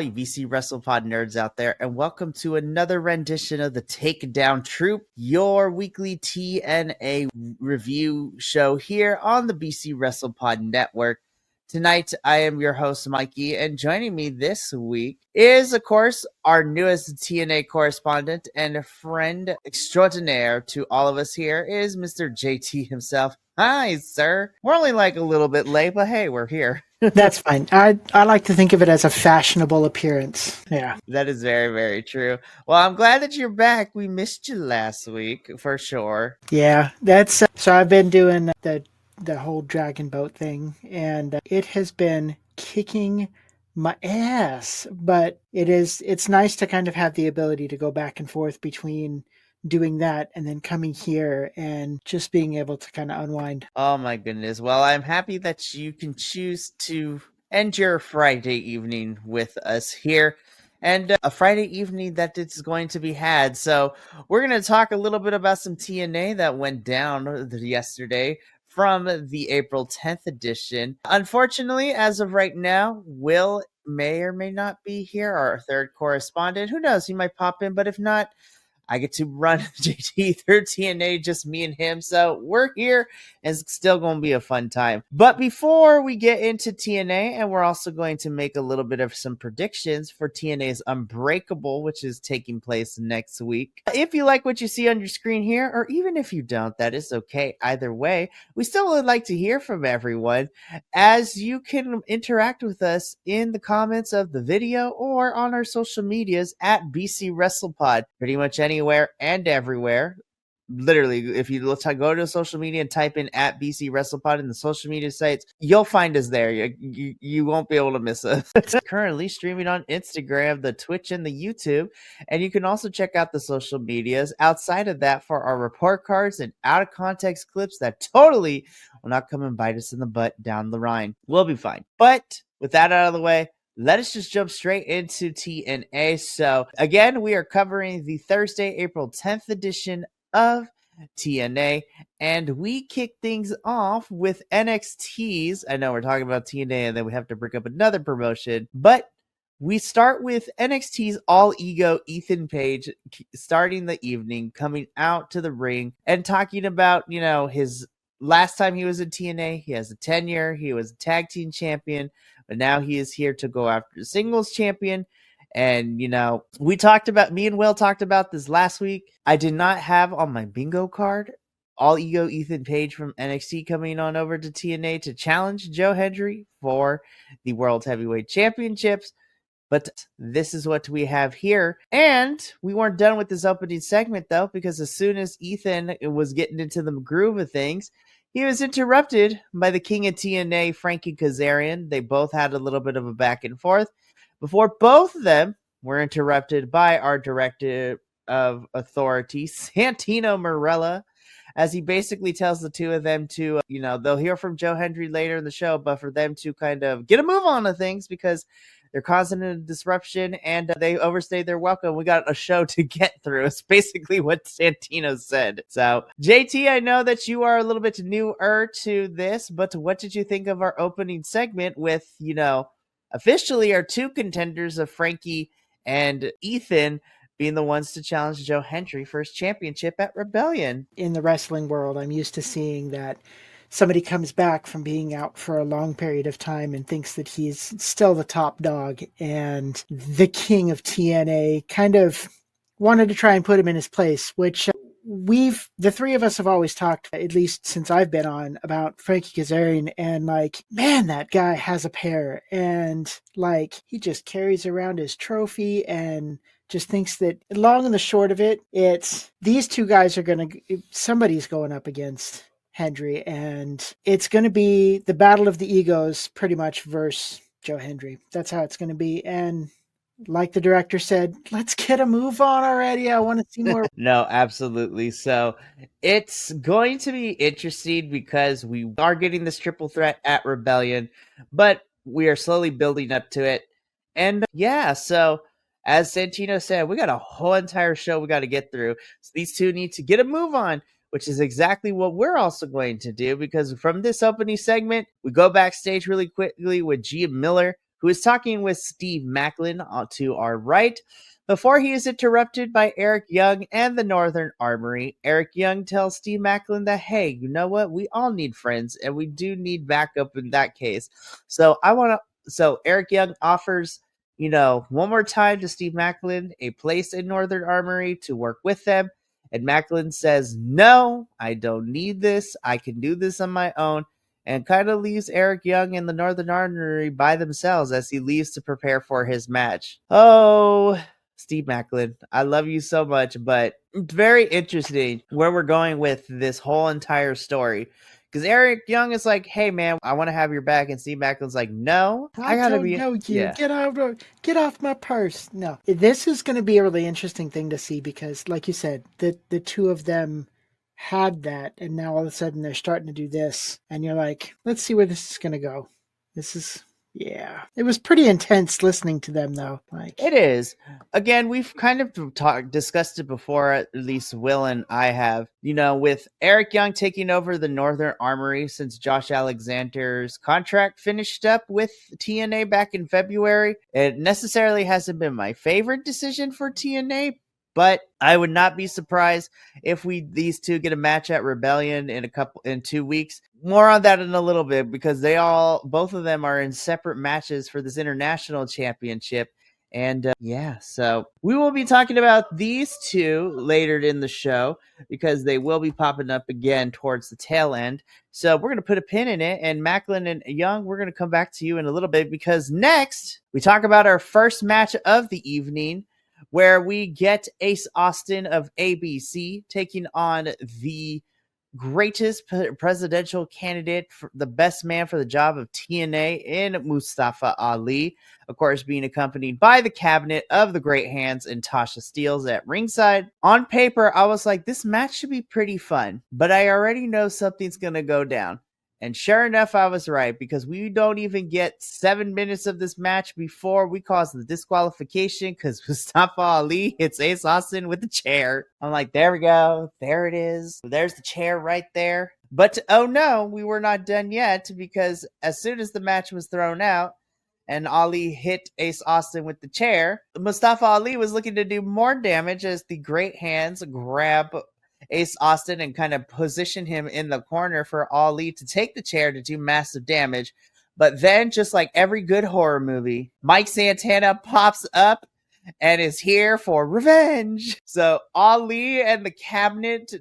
all you BC Wrestle Pod nerds out there, and welcome to another rendition of the Takedown Troupe, your weekly TNA review show here on the BC Wrestle Pod network. Tonight, I am your host, Mikey, and joining me this week is, of course, our newest TNA correspondent and friend extraordinaire to all of us here is Mr. JT himself. Hi, sir. We're only like a little bit late, but hey, we're here. That's fine. I like to think of it as a fashionable appearance. Yeah. That is very, very true. Well, I'm glad that you're back. We missed you last week, for sure. Yeah, that's so I've been doing the whole dragon boat thing, and it has been kicking my ass, but it's nice to kind of have the ability to go back and forth between doing that and then coming here and just being able to kind of unwind. Oh my goodness. Well, I'm happy that you can choose to end your Friday evening with us here, and a Friday evening that it's going to be had. So we're going to talk a little bit about some TNA that went down yesterday from the April 10th edition. Unfortunately, as of right now, Will may or may not be here, our third correspondent. Who knows? He might pop in, but if not, I get to run JT through TNA, just me and him. So we're here, and it's still going to be a fun time. But before we get into TNA, and we're also going to make a little bit of some predictions for TNA's Unbreakable, which is taking place next week. If you like what you see on your screen here, or even if you don't, that is okay. Either way, we still would like to hear from everyone, as you can interact with us in the comments of the video or on our social medias at BC Wrestle Pod. Pretty much anywhere and everywhere. Literally, if you go to social media and type in at BC WrestlePod in the social media sites, you'll find us there. You won't be able to miss us. Currently streaming on Instagram, the Twitch, and the YouTube. And you can also check out the social medias outside of that for our report cards and out of context clips that totally will not come and bite us in the butt down the line. We'll be fine. But with that out of the way, let us just jump straight into TNA. So again, we are covering the Thursday, April 10th edition of TNA, and we kick things off with NXT's. I know we're talking about TNA and then we have to bring up another promotion, but we start with NXT's All Ego Ethan Page starting the evening, coming out to the ring and talking about, his last time he was in TNA. He has a tenure. He was a tag team champion, but now he is here to go after the singles champion. And, me and Will talked about this last week. I did not have on my bingo card All Ego Ethan Page from NXT coming on over to TNA to challenge Joe Hendry for the World Heavyweight Championships. But this is what we have here. And we weren't done with this opening segment, though, because as soon as Ethan was getting into the groove of things, he was interrupted by the king of TNA, Frankie Kazarian. They both had a little bit of a back and forth before both of them were interrupted by our director of authority, Santino Marella, as he basically tells the two of them to, they'll hear from Joe Hendry later in the show, but for them to kind of get a move on to things because they're causing a disruption and they overstayed their welcome. We got a show to get through. It's basically what Santino said. So, JT, I know that you are a little bit newer to this, but what did you think of our opening segment with, officially our two contenders of Frankie and Ethan being the ones to challenge Joe Hendry for his championship at Rebellion? In the wrestling world, I'm used to seeing that somebody comes back from being out for a long period of time and thinks that he's still the top dog, and the king of TNA kind of wanted to try and put him in his place, which the three of us have always talked, at least since I've been on, about Frankie Kazarian, and man, that guy has a pair, and he just carries around his trophy and just thinks that long and the short of it, it's these two guys somebody's going up against Hendry, and it's going to be the battle of the egos pretty much versus Joe Hendry. That's how it's going to be. And like the director said, let's get a move on already. I want to see more. No, absolutely. So it's going to be interesting because we are getting this triple threat at Rebellion, but we are slowly building up to it. And so as Santino said, we got a whole entire show we got to get through. So these two need to get a move on, which is exactly what we're also going to do, because from this opening segment, we go backstage really quickly with Gia Miller, who is talking with Steve Macklin to our right before he is interrupted by Eric Young and the Northern Armory. Eric Young tells Steve Macklin that, hey, you know what? We all need friends, and we do need backup in that case. So Eric Young offers, one more time to Steve Macklin a place in Northern Armory to work with them. And Macklin says, no, I don't need this. I can do this on my own. And kind of leaves Eric Young and the Northern Armory by themselves as he leaves to prepare for his match. Oh, Steve Macklin, I love you so much, but it's very interesting where we're going with this whole entire story. Because Eric Young is like, hey, man, I want to have your back. And Steve Macklin's like, no, I got to don't be. know you. Yeah. Get off my purse. No. This is going to be a really interesting thing to see because, like you said, the two of them had that, and now all of a sudden they're starting to do this. And you're like, let's see where this is going to go. Yeah. It was pretty intense listening to them, though. It is. Again, we've kind of discussed it before, at least Will and I have, with Eric Young taking over the Northern Armory since Josh Alexander's contract finished up with TNA back in February. It necessarily hasn't been my favorite decision for TNA, but I would not be surprised if these two get a match at Rebellion in 2 weeks. More on that in a little bit because both of them are in separate matches for this international championship. And so we will be talking about these two later in the show because they will be popping up again towards the tail end. So we're going to put a pin in it. And Macklin and Young, we're going to come back to you in a little bit because next we talk about our first match of the evening, where we get Ace Austin of ABC taking on the greatest presidential candidate, the best man for the job of TNA in Mustafa Ali, of course, being accompanied by the cabinet of the Great Hands and Tasha Steeles at ringside. On paper, I was like, this match should be pretty fun, but I already know something's going to go down. And sure enough, I was right because we don't even get 7 minutes of this match before we cause the disqualification because Mustafa Ali hits Ace Austin with the chair. I'm like, there we go. There it is. There's the chair right there. But oh no, we were not done yet because as soon as the match was thrown out and Ali hit Ace Austin with the chair, Mustafa Ali was looking to do more damage as the Great Hands grab Ace Austin and kind of position him in the corner for Ali to take the chair to do massive damage. But then, just like every good horror movie, Mike Santana pops up and is here for revenge. So Ali and the cabinet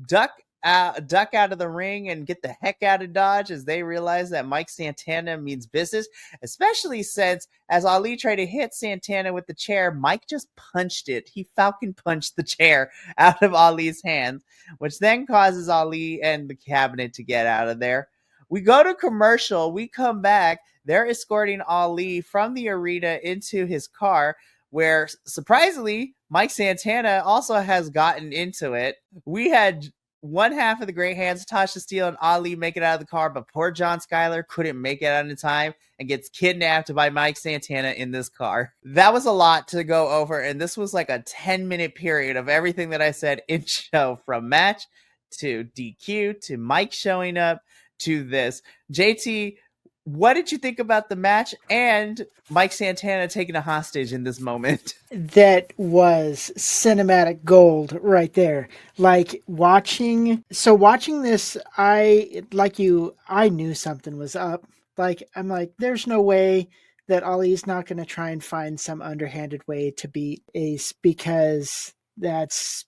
duck out of the ring and get the heck out of Dodge as they realize that Mike Santana means business, especially since as Ali tried to hit Santana with the chair, Mike just punched it. He falcon punched the chair out of Ali's hands, which then causes Ali and the cabinet to get out of there. We go to commercial. We come back. They're escorting Ali from the arena into his car, where surprisingly, Mike Santana also has gotten into it. We had one half of the Great Hands, Tasha Steele and Ali, make it out of the car, but poor John Skyler couldn't make it out in time and gets kidnapped by Mike Santana in this car. That was a lot to go over, and this was like a 10-minute period of everything that I said in show, from match to DQ to Mike showing up to this. JT, what did you think about the match and Mike Santana taking a hostage in this moment? That was cinematic gold right there. Like watching this, I knew something was up. I'm like, there's no way that Ali's not going to try and find some underhanded way to beat Ace because that's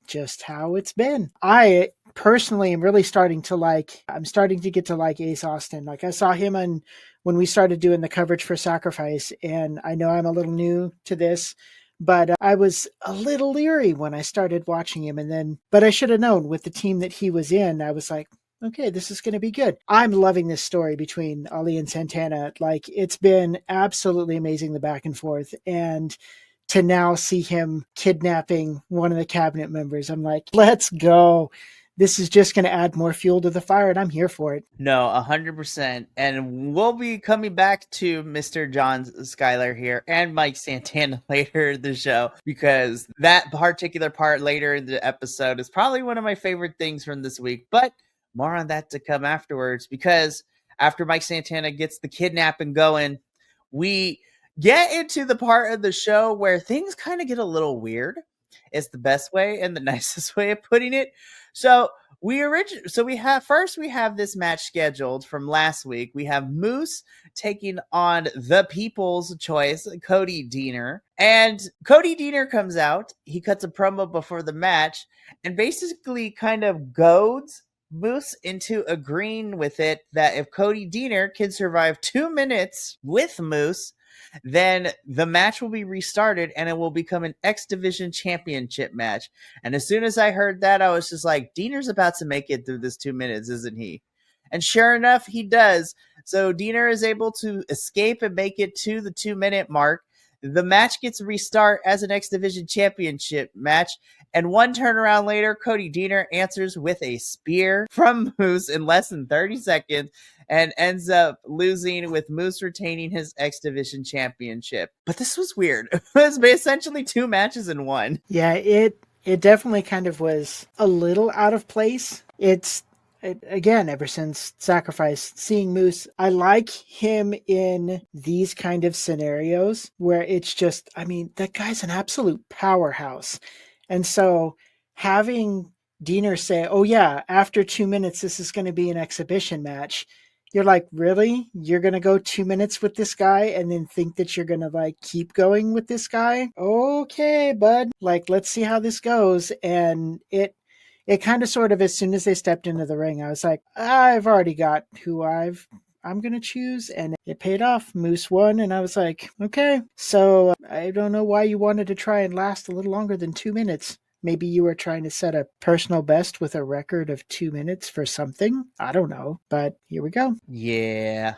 just how it's been. I personally am really starting to get to like Ace Austin. Like I saw him when we started doing the coverage for Sacrifice, and I know I'm a little new to this, but I was a little leery when I started watching him, but I should have known with the team that he was in. I was like, okay, this is going to be good. I'm loving this story between Ali and Santana. Like, it's been absolutely amazing, the back and forth, and to now see him kidnapping one of the cabinet members, I'm like, let's go. This is just going to add more fuel to the fire, and I'm here for it. No, 100%. And we'll be coming back to Mr. John Skyler here and Mike Santana later in the show, because that particular part later in the episode is probably one of my favorite things from this week. But more on that to come afterwards, because after Mike Santana gets the kidnapping going, we get into the part of the show where things kind of get a little weird. It's the best way and the nicest way of putting it. So we have this match scheduled from last week. We have Moose taking on the People's Choice, Cody Deaner. And Cody Deaner comes out. He cuts a promo before the match and basically kind of goads Moose into agreeing with it that if Cody Deaner can survive 2 minutes with Moose, then the match will be restarted and it will become an X Division championship match. And as soon as I heard that, I was just like, Deaner's about to make it through this 2 minutes, isn't he? And sure enough, he does. So Deaner is able to escape and make it to the 2 minute mark. The match gets restart as an X Division championship match. And one turnaround later, Cody Deaner answers with a spear from Moose in less than 30 seconds and ends up losing with Moose retaining his X Division championship. But this was weird. It was essentially 2 matches in one. Yeah, it definitely kind of was a little out of place. Again, ever since Sacrifice, seeing Moose, I like him in these kind of scenarios where it's just, I mean, that guy's an absolute powerhouse. And so having Deaner say, oh yeah, after 2 minutes, this is going to be an exhibition match. You're like, really? You're going to go 2 minutes with this guy and then think that you're going to like keep going with this guy? Okay, bud. Like, let's see how this goes. And it kind of sort of, as soon as they stepped into the ring, I was like, I've already got who I'm going to choose. And it paid off. Moose won. And I was like, okay. So I don't know why you wanted to try and last a little longer than 2 minutes. Maybe you were trying to set a personal best with a record of 2 minutes for something. I don't know. But here we go. Yeah.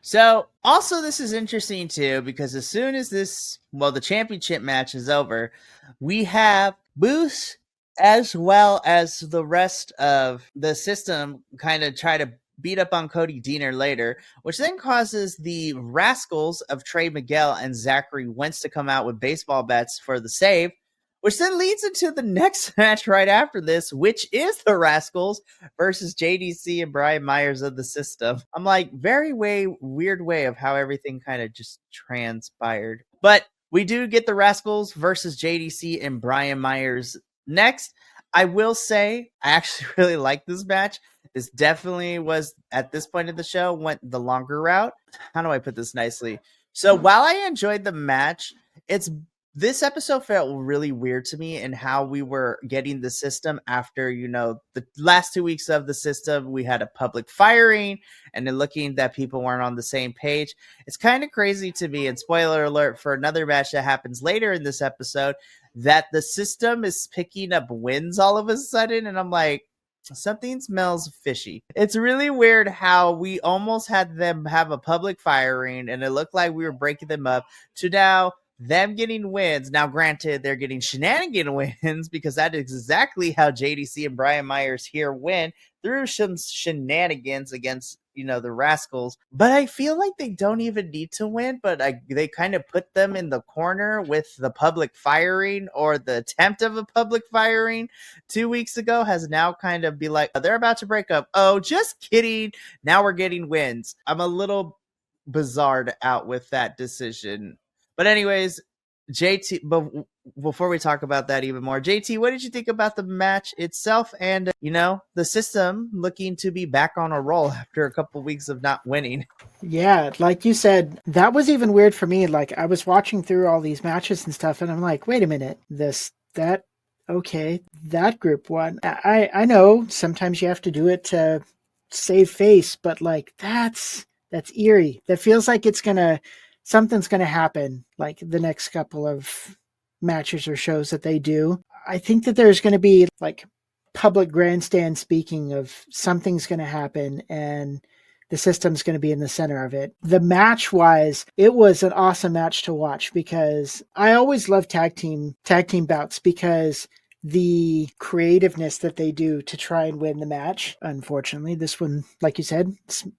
So also this is interesting too, because as soon as the championship match is over, we have Moose as well as the rest of the system kind of try to beat up on Cody Deaner later, which then causes the Rascals of Trey Miguel and Zachary Wentz to come out with baseball bats for the save, which then leads into the next match right after this, which is the Rascals versus JDC and Brian Myers of the system. I'm like, weird way of how everything kind of just transpired. But we do get the Rascals versus JDC and Brian Myers next. I will say, I actually really like this match. This definitely was, at this point of the show, went the longer route. How do I put this nicely? So while I enjoyed the match, this episode felt really weird to me in how we were getting the system after, the last 2 weeks of the system, we had a public firing and then looking that people weren't on the same page. It's kind of crazy to me, and spoiler alert for another match that happens later in this episode, that the system is picking up wins all of a sudden. And I'm like, something smells fishy. It's really weird how we almost had them have a public firing and it looked like we were breaking them up to now them getting wins. Now, granted, they're getting shenanigan wins because that is exactly how JDC and Brian Myers here win, through some shenanigans against, the Rascals. But I feel like they don't even need to win, but they kind of put them in the corner with the public firing, or the attempt of a public firing 2 weeks ago has now kind of be like, they're about to break up. Oh, just kidding. Now we're getting wins. I'm a little bizarred out with that decision. But anyways, JT, but before we talk about that even more, JT, what did you think about the match itself and, the system looking to be back on a roll after a couple weeks of not winning? Yeah, like you said, that was even weird for me. Like, I was watching through all these matches and stuff, and I'm like, wait a minute, okay, that group won. I know sometimes you have to do it to save face, but like, that's eerie. That feels like something's gonna happen, like the next couple of matches or shows that they do. I think that there's gonna be like public grandstand speaking of something's gonna happen, and the system's going to be in the center of it. The match wise, it was an awesome match to watch, because I always love tag team bouts, because the creativeness that they do to try and win the match. Unfortunately, this one, like you said,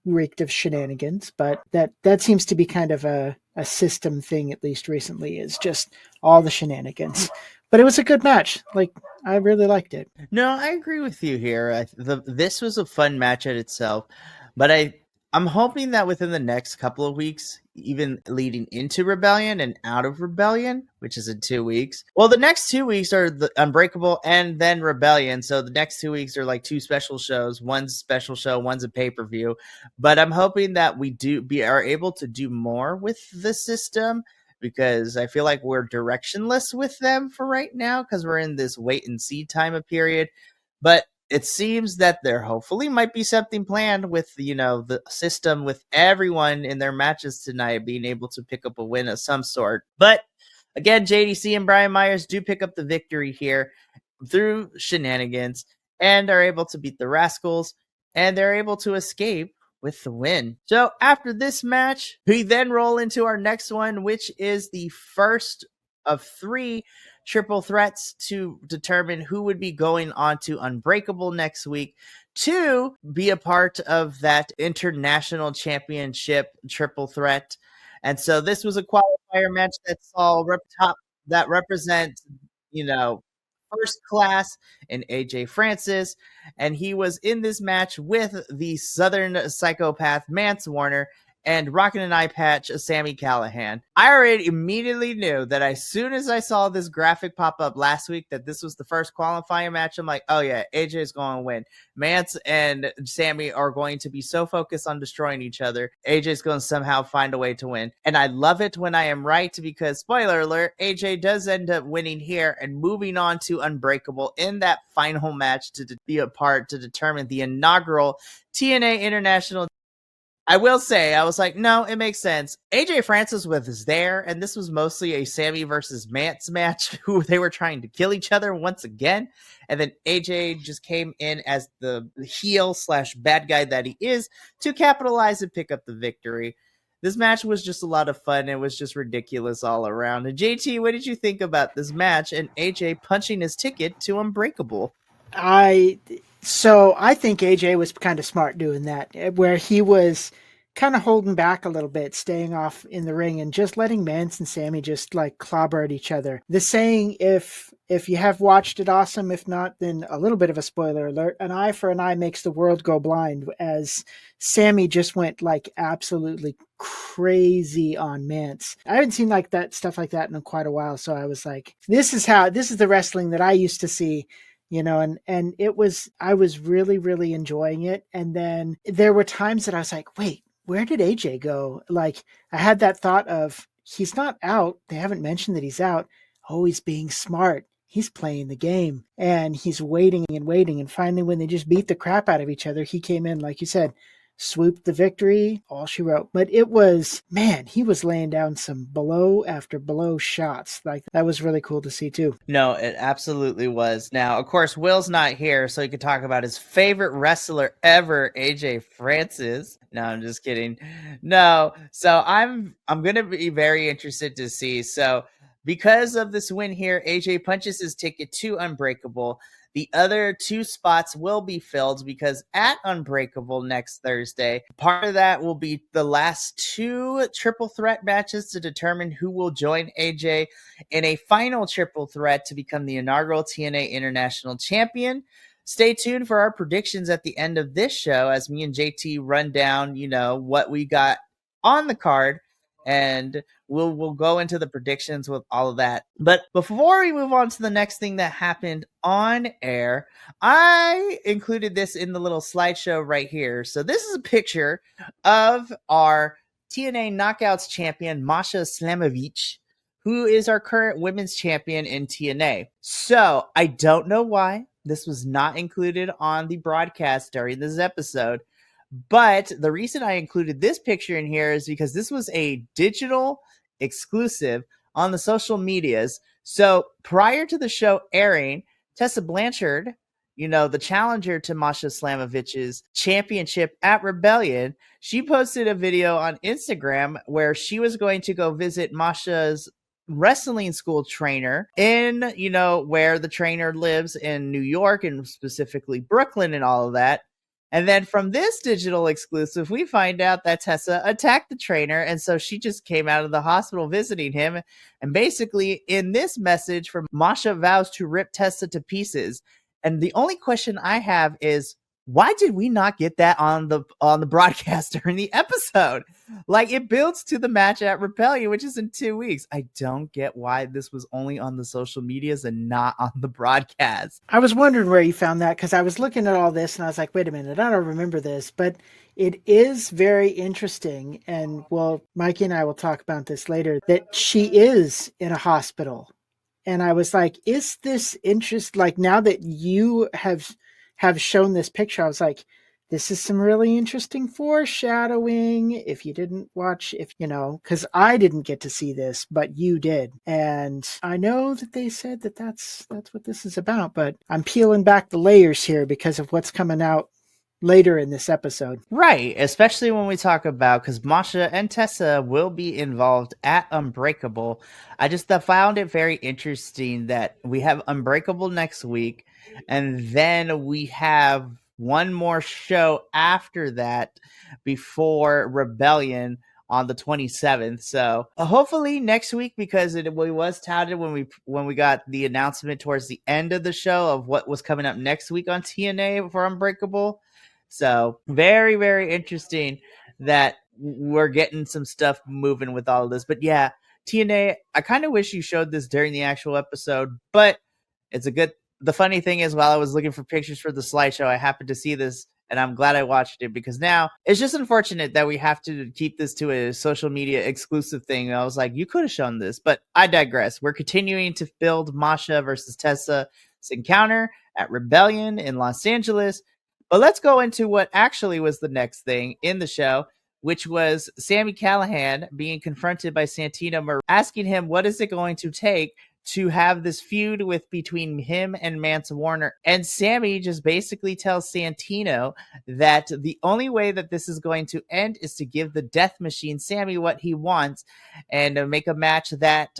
reeked of shenanigans, but that seems to be kind of a system thing, at least recently, is just all the shenanigans. But it was a good match. Like, I really liked it. No, I agree with you here. This was a fun match at itself, but I'm hoping that within the next couple of weeks, even leading into Rebellion and out of Rebellion, which is in 2 weeks. Well, the next 2 weeks are the Unbreakable and then Rebellion. So the next 2 weeks are like two special shows. One's a special show, one's a pay-per-view. But I'm hoping that we are able to do more with the system, because I feel like we're directionless with them for right now, because we're in this wait and see time of period. But it seems that there hopefully might be something planned with, the system, with everyone in their matches tonight being able to pick up a win of some sort. But again, JDC and Brian Myers do pick up the victory here through shenanigans and are able to beat the Rascals, and they're able to escape with the win. So after this match, we then roll into our next one, which is the first of 3 triple threats to determine who would be going on to Unbreakable next week to be a part of that international championship triple threat. And so this was a qualifier match that saw that represents, first class in AJ Francis, and he was in this match with the Southern psychopath Mance Warner and rocking an eye patch Sammy Callahan. I already immediately knew that as soon as I saw this graphic pop up last week that this was the first qualifying match, I'm like, oh yeah, AJ is going to win. Mance and Sammy are going to be so focused on destroying each other. AJ is going to somehow find a way to win. And I love it when I am right, because spoiler alert, AJ does end up winning here and moving on to Unbreakable in that final match to be a part to determine the inaugural TNA International. I will say, I was like, no, it makes sense. AJ Francis was there, and this was mostly a Sammy versus Mance match, who they were trying to kill each other once again. And then AJ just came in as the heel / bad guy that he is to capitalize and pick up the victory. This match was just a lot of fun. It was just ridiculous all around. And JT, what did you think about this match and AJ punching his ticket to Unbreakable? I think AJ was kind of smart doing that, where he was kind of holding back a little bit, staying off in the ring and just letting Mance and Sammy just like clobber at each other. The saying, if you have watched it, awesome. If not, then a little bit of a spoiler alert. An eye for an eye makes the world go blind, as Sammy just went like absolutely crazy on Mance. I haven't seen like that stuff like that in quite a while. So I was like, this is the wrestling that I used to see, and I was really, really enjoying it. And then there were times that I was like, wait, where did AJ go? Like, I had that thought of, he's not out. They haven't mentioned that he's out. Oh, he's being smart. He's playing the game, and he's waiting and waiting. And finally, when they just beat the crap out of each other, he came in, like you said, swooped the victory, all she wrote. But it was, man, he was laying down some blow after blow shots. Like, that was really cool to see too. No, it absolutely was. Now, of course, Will's not here, so he could talk about his favorite wrestler ever, AJ Francis. No, I'm just kidding. No, so I'm gonna be very interested to see. So because of this win here, AJ punches his ticket to Unbreakable. The other 2 spots will be filled, because at Unbreakable next Thursday, part of that will be the last 2 triple threat matches to determine who will join AJ in a final triple threat to become the inaugural TNA International Champion. Stay tuned for our predictions at the end of this show as me and JT run down, what we got on the card, and we'll go into the predictions with all of that. But before we move on to the next thing that happened on air, I included this in the little slideshow right here. So this is a picture of our TNA Knockouts champion, Masha Slamovich, who is our current women's champion in TNA. So I don't know why this was not included on the broadcast during this episode, but the reason I included this picture in here is because this was a digital exclusive on the social medias. So prior to the show airing, Tessa Blanchard, the challenger to Masha Slamovich's championship at Rebellion, she posted a video on Instagram where she was going to go visit Masha's wrestling school trainer in, where the trainer lives in New York, and specifically Brooklyn and all of that. And then from this digital exclusive, we find out that Tessa attacked the trainer. And so she just came out of the hospital visiting him. And basically, in this message from Masha, vows to rip Tessa to pieces. And the only question I have is, why did we not get that on the broadcast during the episode? Like, it builds to the match at Rebellion, which is in 2 weeks. I don't get why this was only on the social medias and not on the broadcast. I was wondering where you found that because I was looking at all this and I was like, wait a minute, I don't remember this, but it is very interesting. And well, Mikey and I will talk about this later, that she is in a hospital. And I was like, is this interest, like now that you have shown this picture, I was like, this is some really interesting foreshadowing. If you didn't watch, if you know, because I didn't get to see this, but you did, and I know that they said that that's what this is about. But I'm peeling back the layers here because of what's coming out later in this episode. Right, especially when we talk about, because Masha and Tessa will be involved at Unbreakable. I just found it very interesting that we have Unbreakable next week, and then we have one more show after that before Rebellion on the 27th. So hopefully next week, because it was touted when we got the announcement towards the end of the show of what was coming up next week on TNA for Unbreakable. So very, very interesting that we're getting some stuff moving with all of this. But yeah, TNA, I kind of wish you showed this during the actual episode, but it's a good. The funny thing is, while I was looking for pictures for the slideshow, I happened to see this, and I'm glad I watched it, because now it's just unfortunate that we have to keep this to a social media exclusive thing. I was like, you could have shown this, but I digress. We're continuing to build Masha versus Tessa's encounter at Rebellion in Los Angeles. But let's go into what actually was the next thing in the show, which was Sami Callihan being confronted by Santino Marella, asking him what is it going to take to have this feud between him and Mance Warner. And Sami just basically tells Santino that the only way that this is going to end is to give the Death Machine Sami what he wants, and make a match that,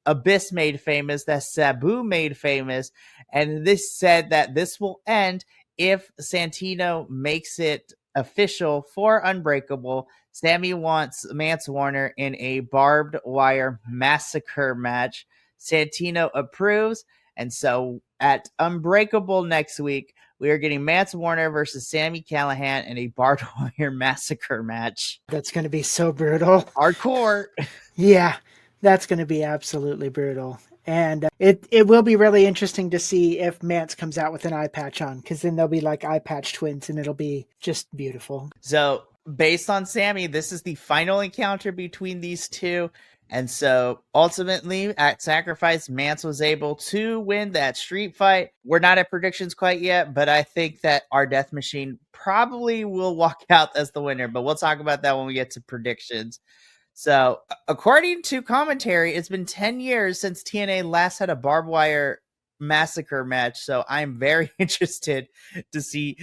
Abyss made famous, that Sabu made famous. And this said that this will end if Santino makes it official for Unbreakable. Sami wants Mance Warner in a barbed wire massacre match. Santino approves. And so at Unbreakable next week, we are getting Mance Warner versus Sami Callihan in a barbed wire massacre match. That's going to be so brutal. Hardcore. Yeah, that's going to be absolutely brutal. And it will be really interesting to see if Mance comes out with an eye patch on, because then they'll be like eye patch twins, and it'll be just beautiful. So based on Sami, this is the final encounter between these two. And so ultimately at Sacrifice, Mance was able to win that street fight. We're not at predictions quite yet, but I think that our Death Machine probably will walk out as the winner. But we'll talk about that when we get to predictions. So, according to commentary, it's been 10 years since TNA last had a barbed wire massacre match. So, I'm very interested to see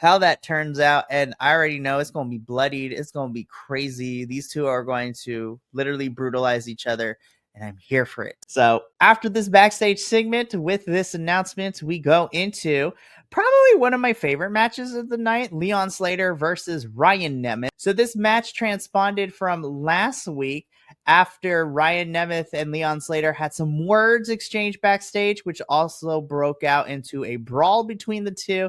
how that turns out. And I already know it's going to be bloodied. It's going to be crazy. These two are going to literally brutalize each other, and I'm here for it. So, after this backstage segment with this announcement, we go into probably one of my favorite matches of the night, Leon Slater versus Ryan Nemeth. So this match transponded from last week after Ryan Nemeth and Leon Slater had some words exchanged backstage, which also broke out into a brawl between the two.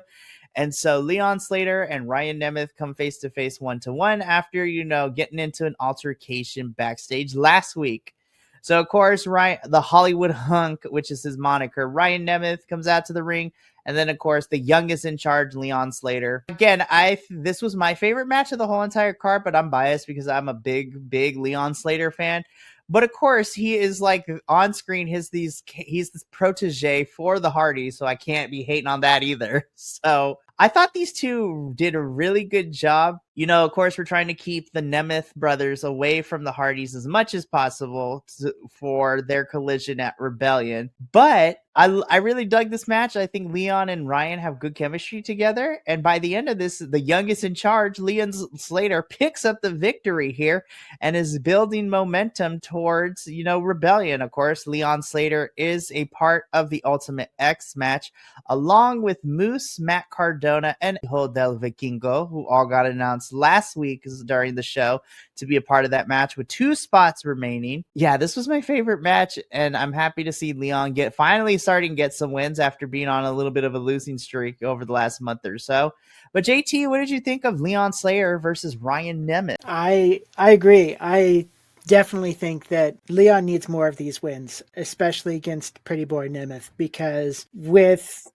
And so Leon Slater and Ryan Nemeth come face to face 1-1 after, getting into an altercation backstage last week. So, of course, the Hollywood Hunk, which is his moniker, Ryan Nemeth comes out to the ring. And then, of course, the youngest in charge, Leon Slater. Again, this was my favorite match of the whole entire card, but I'm biased because I'm a big, big Leon Slater fan. But, of course, he is like on screen. He's this protege for the Hardys, so I can't be hating on that either. So I thought these two did a really good job. Of course, we're trying to keep the Nemeth brothers away from the Hardys as much as possible for their collision at Rebellion. But I really dug this match. I think Leon and Ryan have good chemistry together. And by the end of this, the youngest in charge, Leon Slater, picks up the victory here and is building momentum towards, Rebellion. Of course, Leon Slater is a part of the Ultimate X match, along with Moose, Matt Cardona, and Hijo del Vikingo, who all got announced last week during the show to be a part of that match with 2 spots remaining. Yeah, this was my favorite match, and I'm happy to see Leon finally starting to get some wins after being on a little bit of a losing streak over the last month or so. But JT, what did you think of Leon Slayer versus Ryan Nemeth? I agree. I definitely think that Leon needs more of these wins, especially against Pretty Boy Nemeth, because with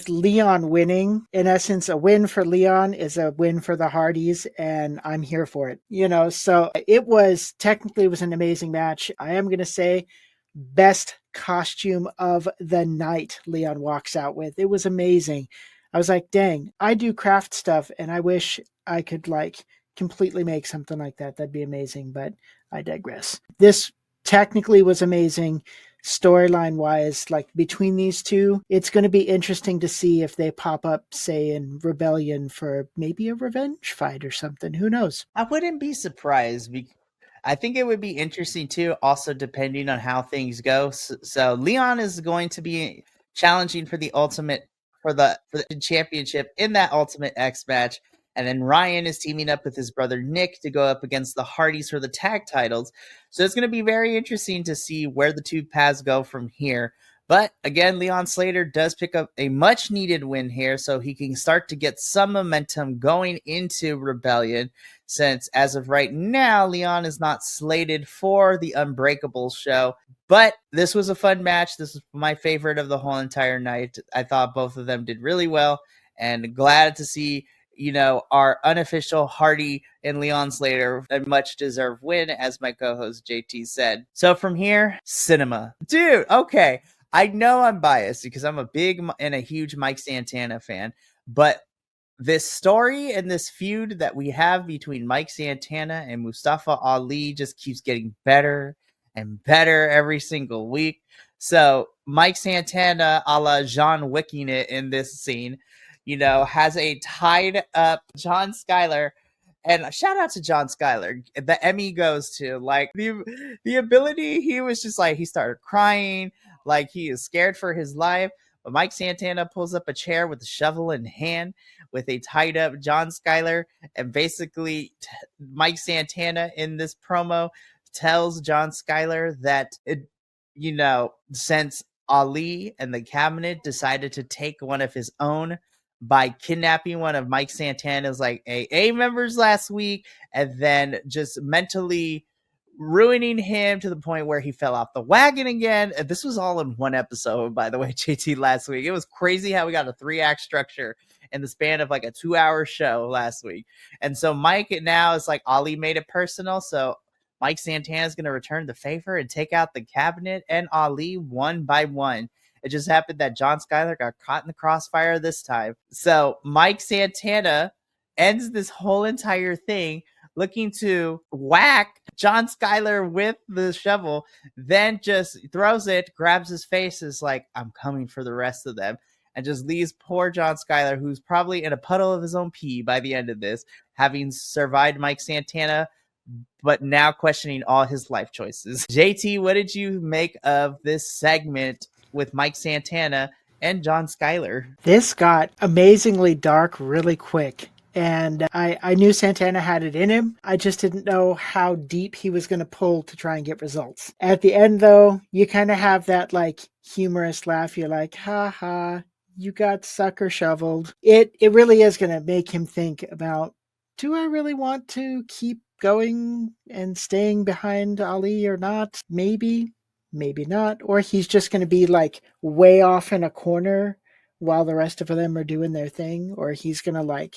Leon winning, in essence, a win for Leon is a win for the Hardys, and I'm here for it. So it was an amazing match. I am going to say best costume of the night Leon walks out with. It was amazing. I was like, dang, I do craft stuff and I wish I could completely make something like that. That'd be amazing, but I digress. This technically was amazing. Storyline wise, between these two, it's going to be interesting to see if they pop up, say, in Rebellion for maybe a revenge fight or something. Who knows? I wouldn't be surprised. I think it would be interesting too, also depending on how things go. So Leon is going to be challenging for the championship in that Ultimate X match, and then Ryan is teaming up with his brother Nick to go up against the Hardys for the tag titles. So it's going to be very interesting to see where the two paths go from here. But again, Leon Slater does pick up a much needed win here, so he can start to get some momentum going into Rebellion, since as of right now, Leon is not slated for the Unbreakable show. But this was a fun match. This was my favorite of the whole entire night. I thought both of them did really well, and glad to see our unofficial Hardy and Leon Slater a much deserved win, as my co-host JT said. So from here, cinema. Dude, okay. I know I'm biased because I'm a big and a huge Mike Santana fan, but this story and this feud that we have between Mike Santana and Mustafa Ali just keeps getting better and better every single week. So Mike Santana, a la John Wicking it in this scene, has a tied up John Skyler. And shout out to John Skyler. The Emmy goes to the ability. He was just he started crying, like he is scared for his life. But Mike Santana pulls up a chair with a shovel in hand with a tied up John Skyler. And basically, Mike Santana in this promo tells John Skyler that, since Ali and the cabinet decided to take one of his own by kidnapping one of Mike Santana's AA members last week, and then just mentally ruining him to the point where he fell off the wagon again. And this was all in one episode, by the way, JT, last week. It was crazy how we got a 3-act structure in the span of a 2-hour show last week. And so Mike now is Ali made it personal. So Mike Santana is going to return the favor and take out the cabinet and Ali one by one. It just happened that John Skyler got caught in the crossfire this time. So Mike Santana ends this whole entire thing looking to whack John Skyler with the shovel, then just throws it, grabs his face, is like, I'm coming for the rest of them, and just leaves poor John Skyler, who's probably in a puddle of his own pee by the end of this, having survived Mike Santana, but now questioning all his life choices. JT, what did you make of this segment with Mike Santana and John Skyler? This got amazingly dark really quick. And I knew Santana had it in him. I just didn't know how deep he was going to pull to try and get results. At the end, though, you kind of have that humorous laugh. You're like, ha ha, you got sucker shoveled. It really is going to make him think about, do I really want to keep going and staying behind Ali or not? Maybe not. Or he's just going to be way off in a corner while the rest of them are doing their thing. Or he's going to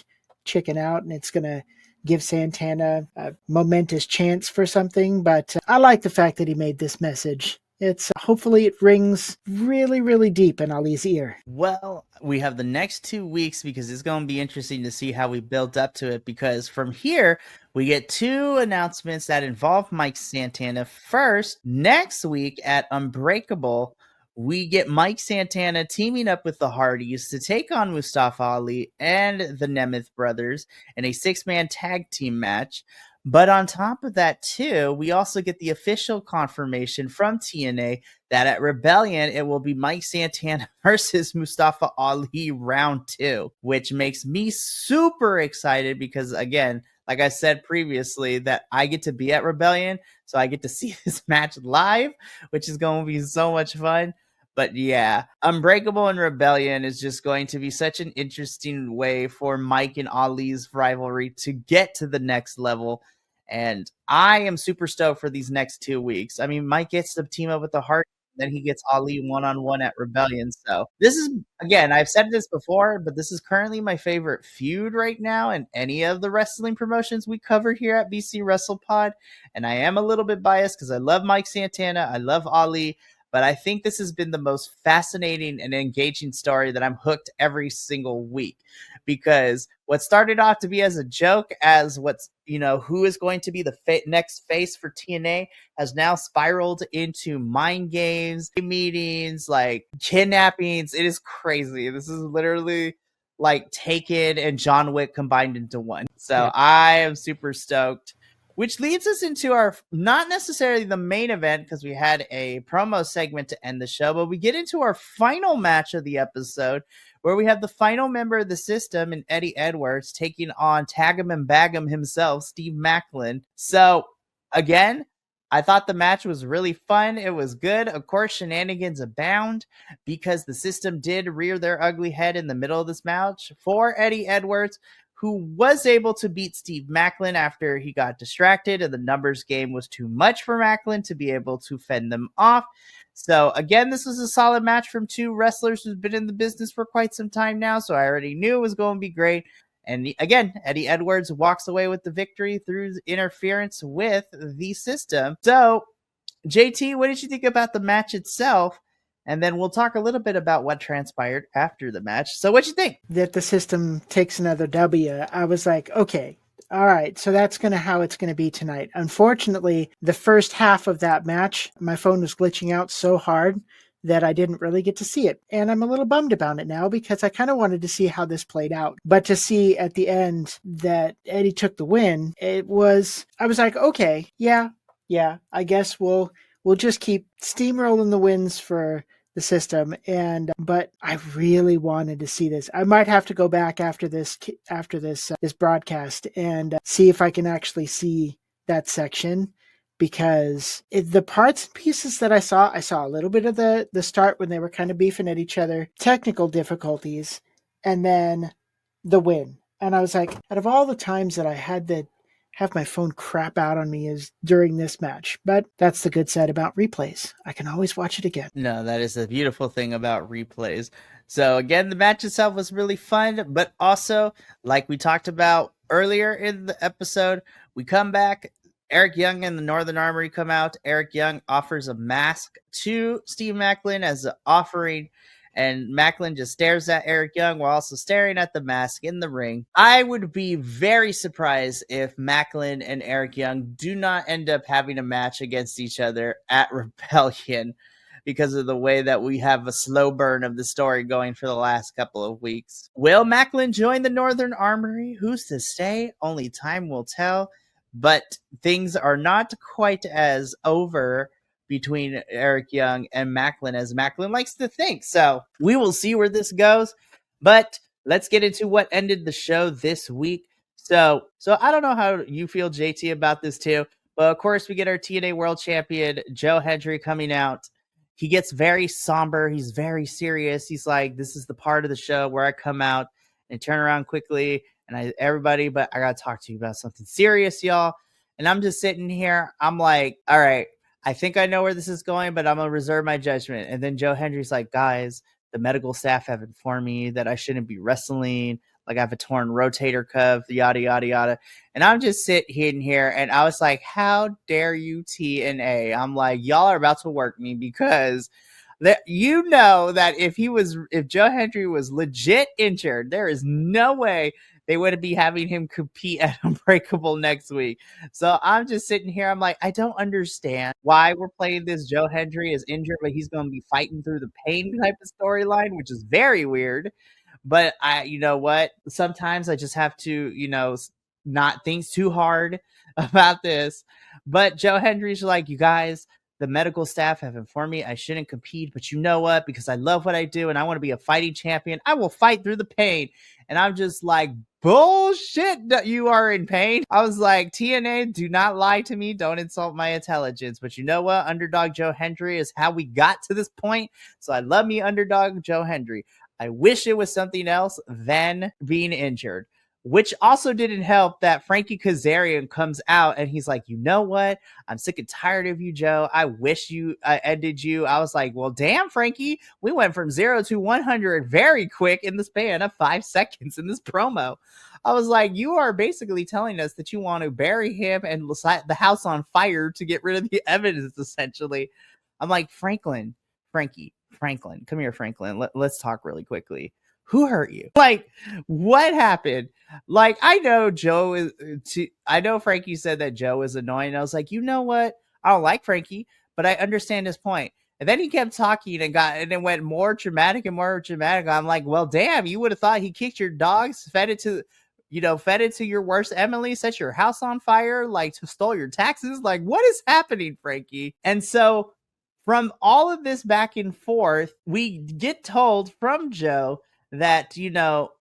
chicken out and it's going to give Santana a momentous chance for something. But I like the fact that he made this message. It's hopefully it rings really, really deep in Ali's ear. Well, we have the next 2 weeks because it's going to be interesting to see how we build up to it, because from here we get 2 announcements that involve Mike Santana. First, next week at Unbreakable, we get Mike Santana teaming up with the Hardys to take on Mustafa Ali and the Nemeth brothers in a 6-man tag team match. But on top of that, too, we also get the official confirmation from TNA that at Rebellion, it will be Mike Santana versus Mustafa Ali round 2, which makes me super excited because, again, like I said previously, that I get to be at Rebellion, so I get to see this match live, which is going to be so much fun. But yeah, Unbreakable and Rebellion is just going to be such an interesting way for Mike and Ali's rivalry to get to the next level. And I am super stoked for these next 2 weeks. I mean, Mike gets to team up with the Heart, then he gets Ali one-on-one at Rebellion. So this is, again, I've said this before, but this is currently my favorite feud right now in any of the wrestling promotions we cover here at BC Wrestle Pod. And I am a little bit biased because I love Mike Santana, I love Ali, but I think this has been the most fascinating and engaging story that I'm hooked every single week, because what started off to be as a joke as what's, who is going to be the next face for TNA has now spiraled into mind games, meetings, like kidnappings. It is crazy. This is literally like Taken and John Wick combined into one. So Yep. I am super stoked. Which leads us into our, not necessarily the main event, because we had a promo segment to end the show, but we get into our final match of the episode, where we have the final member of the system in Eddie Edwards taking on Tag'em and Bag'em himself, Steve Macklin. So, again, I thought the match was really fun. It was good. Of course, shenanigans abound, because the system did rear their ugly head in the middle of this match for Eddie Edwards, who was able to beat Steve Macklin after he got distracted and the numbers game was too much for Macklin to be able to fend them off. So again, this was a solid match from two wrestlers who've been in the business for quite some time now, so I already knew it was going to be great. And again, Eddie Edwards walks away with the victory through interference with the system. So, JT, what did you think about the match itself? And then we'll talk a little bit about what transpired after the match. So what'd you think? That the system takes another W. I was like, okay, all right, so that's how it's going to be tonight. Unfortunately, the first half of that match, my phone was glitching out so hard that I didn't really get to see it. And I'm a little bummed about it now, because I kind of wanted to see how this played out. But to see at the end that Eddie took the win, I was like, okay, yeah, I guess we'll just keep steamrolling the wins for the system. But I really wanted to see this. I might have to go back after this broadcast and see if I can actually see that section, because the parts and pieces that I saw a little bit of the start when they were kind of beefing at each other, technical difficulties, and then the win. And I was like, out of all the times that I had to have my phone crap out on me is during this match. But that's the good side about replays. I can always watch it again. No, that is the beautiful thing about replays. So again, the match itself was really fun, but also, like we talked about earlier in the episode, we come back. Eric Young and the Northern Armory come out. Eric Young offers a mask to Steve Macklin as an offering, and Macklin just stares at Eric Young while also staring at the mask in the ring. I would be very surprised if Macklin and Eric Young do not end up having a match against each other at Rebellion, because of the way that we have a slow burn of the story going for the last couple of weeks. Will Macklin join the Northern Armory? Who's to say? Only time will tell. But things are not quite as over between Eric Young and Macklin as Macklin likes to think. So we will see where this goes. But let's get into what ended the show this week. So I don't know how you feel, JT, about this too. But of course, we get our TNA World Champion, Joe Hendry, coming out. He gets very somber. He's very serious. He's like, this is the part of the show where I come out and turn around quickly. And everybody, but I got to talk to you about something serious, y'all. And I'm just sitting here. I'm like, all right, I think I know where this is going, but I'm going to reserve my judgment. And then Joe Hendry's like, guys, the medical staff have informed me that I shouldn't be wrestling. Like, I have a torn rotator cuff, yada, yada, yada. And I'm just sitting here, and I was like, how dare you, TNA? I'm like, y'all are about to work me, because that, that if Joe Hendry was legit injured, there is no way they wouldn't be having him compete at Unbreakable next week. So I'm just sitting here. I'm like, I don't understand why we're playing this Joe Hendry is injured, but he's going to be fighting through the pain type of storyline, which is very weird. But you know what? Sometimes I just have to, not think too hard about this. But Joe Hendry's like, you guys, the medical staff have informed me I shouldn't compete, but you know what? Because I love what I do and I want to be a fighting champion, I will fight through the pain. And I'm just like, bullshit that you are in pain. I was like, TNA, do not lie to me. Don't insult my intelligence. But you know what? Underdog Joe Hendry is how we got to this point. So I love me underdog Joe Hendry. I wish it was something else than being injured, which also didn't help that Frankie Kazarian comes out and he's like, you know what? I'm sick and tired of you, Joe. I wish I ended you. I was like, well, damn, Frankie. We went from 0 to 100 very quick in the span of 5 seconds in this promo. I was like, you are basically telling us that you want to bury him and set the house on fire to get rid of the evidence, essentially. I'm like, Franklin, come here, Franklin. Let's talk really quickly. Who hurt you? Like, what happened? Like, I know I know Frankie said that Joe is annoying. I was like, you know what? I don't like Frankie, but I understand his point. And then he kept talking and it went more dramatic and more dramatic. I'm like, well, damn, you would have thought he kicked your dogs, fed it to your worst Emily, set your house on fire, like stole your taxes. Like, what is happening, Frankie? And so from all of this back and forth, we get told from Joe that,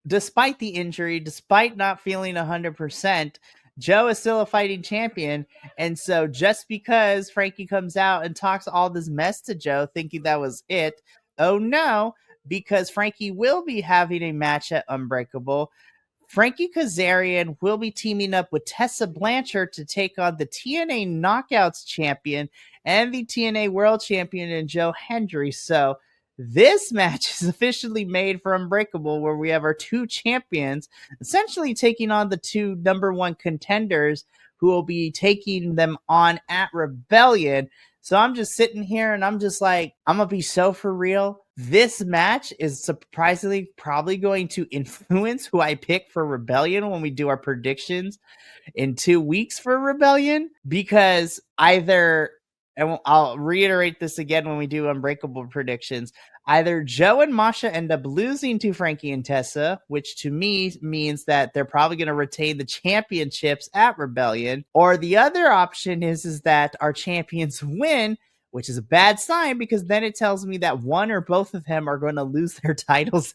despite the injury, despite not feeling 100%, Joe is still a fighting champion. And so just because Frankie comes out and talks all this mess to Joe, thinking that was it, oh no, because Frankie will be having a match at Unbreakable. Frankie Kazarian will be teaming up with Tessa Blanchard to take on the TNA Knockouts champion and the TNA World Champion in Joe Hendry. So this match is officially made for Unbreakable, where we have our two champions essentially taking on the two number one contenders who will be taking them on at Rebellion. So I'm just sitting here and I'm just like, I'm going to be so for real. This match is surprisingly probably going to influence who I pick for Rebellion when we do our predictions in 2 weeks for Rebellion, because and I'll reiterate this again when we do Unbreakable predictions, either Joe and Masha end up losing to Frankie and Tessa, which to me means that they're probably going to retain the championships at Rebellion, or the other option is that our champions win, which is a bad sign because then it tells me that one or both of them are going to lose their titles